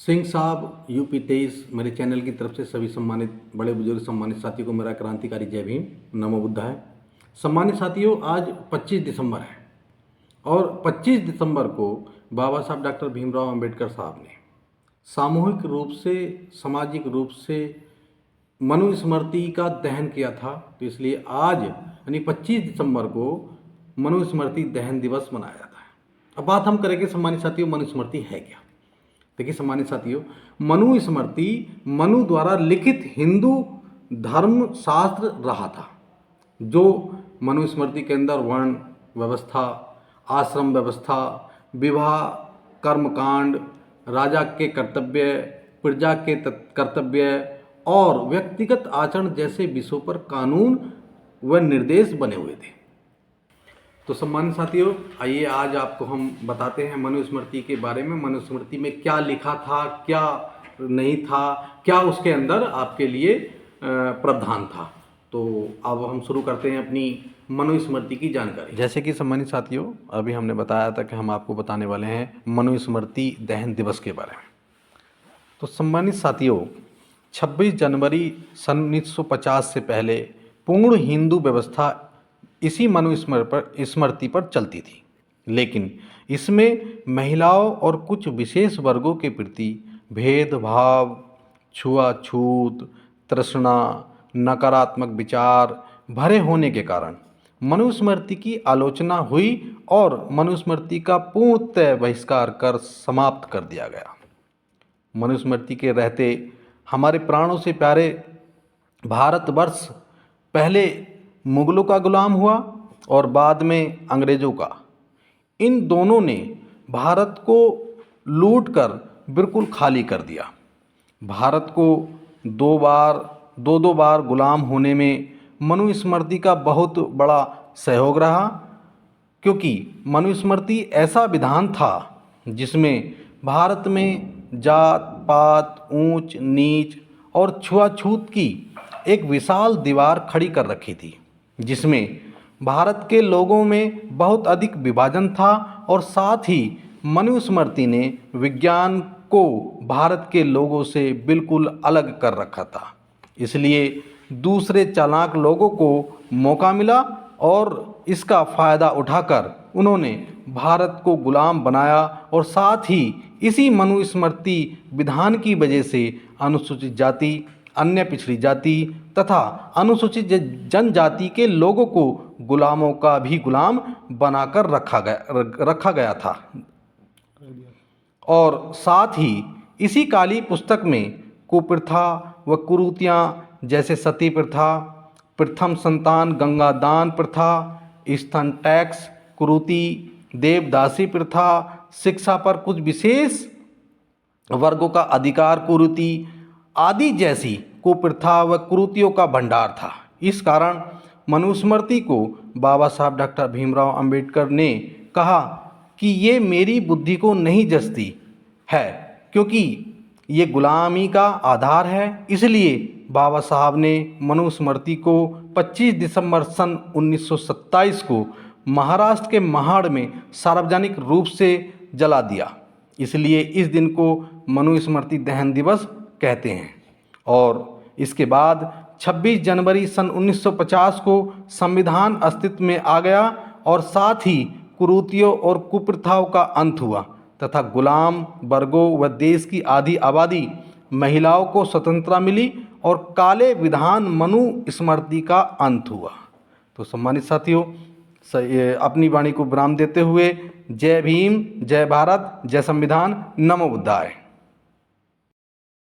सिंह साहब यूपी 23 मेरे चैनल की तरफ से सभी सम्मानित बड़े बुजुर्ग सम्मानित साथियों को मेरा क्रांतिकारी जय भीम नमो बुद्धाय। सम्मानित साथियों, आज 25 दिसंबर है और 25 दिसंबर को बाबा साहब डॉक्टर भीमराव अंबेडकर साहब ने सामूहिक रूप से सामाजिक रूप से मनुस्मृति का दहन किया था। तो इसलिए आज यानी 25 दिसंबर को मनुस्मृति दहन दिवस मनाया जाता है। अब बात हम करेंगे सम्मानित साथियों, मनुस्मृति है क्या। देखिए सम्मानित साथियों, मनुस्मृति मनु द्वारा लिखित हिंदू धर्म शास्त्र रहा था। जो मनुस्मृति के अंदर वर्ण व्यवस्था, आश्रम व्यवस्था, विवाह, कर्मकांड, राजा के कर्तव्य, प्रजा के कर्तव्य और व्यक्तिगत आचरण जैसे विषयों पर कानून व निर्देश बने हुए थे। तो सम्मानित साथियों, आइए आज आपको हम बताते हैं मनुस्मृति के बारे में। मनुस्मृति में क्या लिखा था, क्या नहीं था, क्या उसके अंदर आपके लिए प्रावधान था। तो अब हम शुरू करते हैं अपनी मनुस्मृति की जानकारी। जैसे कि सम्मानित साथियों, अभी हमने बताया था कि हम आपको बताने वाले हैं मनुस्मृति दहन दिवस के बारे में। तो सम्मानित साथियों, 26 जनवरी सन 1950 से पहले पूर्ण हिंदू व्यवस्था इसी मनुस्मृति पर चलती थी, लेकिन इसमें महिलाओं और कुछ विशेष वर्गों के प्रति भेदभाव, छुआछूत, तृष्णा, नकारात्मक विचार भरे होने के कारण मनुस्मृति की आलोचना हुई और मनुस्मृति का पूर्णतः बहिष्कार कर समाप्त कर दिया गया। मनुस्मृति के रहते हमारे प्राणों से प्यारे भारतवर्ष पहले मुगलों का गुलाम हुआ और बाद में अंग्रेज़ों का। इन दोनों ने भारत को लूट कर बिल्कुल खाली कर दिया। भारत को दो बार गुलाम होने में मनुस्मृति का बहुत बड़ा सहयोग रहा, क्योंकि मनुस्मृति ऐसा विधान था जिसमें भारत में जात पात, ऊंच नीच और छुआछूत की एक विशाल दीवार खड़ी कर रखी थी, जिसमें भारत के लोगों में बहुत अधिक विभाजन था और साथ ही मनुस्मृति ने विज्ञान को भारत के लोगों से बिल्कुल अलग कर रखा था। इसलिए दूसरे चालाक लोगों को मौका मिला और इसका फ़ायदा उठाकर उन्होंने भारत को गुलाम बनाया और साथ ही इसी मनुस्मृति विधान की वजह से अनुसूचित जाति, अन्य पिछड़ी जाति तथा अनुसूचित जनजाति के लोगों को गुलामों का भी गुलाम बनाकर रखा गया था। और साथ ही इसी काली पुस्तक में कुप्रथा व कुरीतियाँ जैसे सती प्रथा, प्रथम संतान गंगादान प्रथा, स्तन टैक्स कुरीति, देवदासी प्रथा, शिक्षा पर कुछ विशेष वर्गों का अधिकार कुरीति आदि जैसी कुप्रथा व कुरीतियों का भंडार था। इस कारण मनुस्मृति को बाबा साहब डॉक्टर भीमराव अंबेडकर ने कहा कि ये मेरी बुद्धि को नहीं जचती है, क्योंकि ये गुलामी का आधार है। इसलिए बाबा साहब ने मनुस्मृति को 25 दिसंबर सन 1927 को महाराष्ट्र के महाड़ में सार्वजनिक रूप से जला दिया। इसलिए इस दिन को मनुस्मृति दहन दिवस कहते हैं। और इसके बाद 26 जनवरी सन 1950 को संविधान अस्तित्व में आ गया और साथ ही कुरीतियों और कुप्रथाओं का अंत हुआ तथा गुलाम वर्गों व देश की आधी आबादी महिलाओं को स्वतंत्रता मिली और काले विधान मनुस्मृति का अंत हुआ। तो सम्मानित साथियों, अपनी वाणी को विराम देते हुए जय भीम, जय भारत, जय संविधान, नमो बुद्धाय।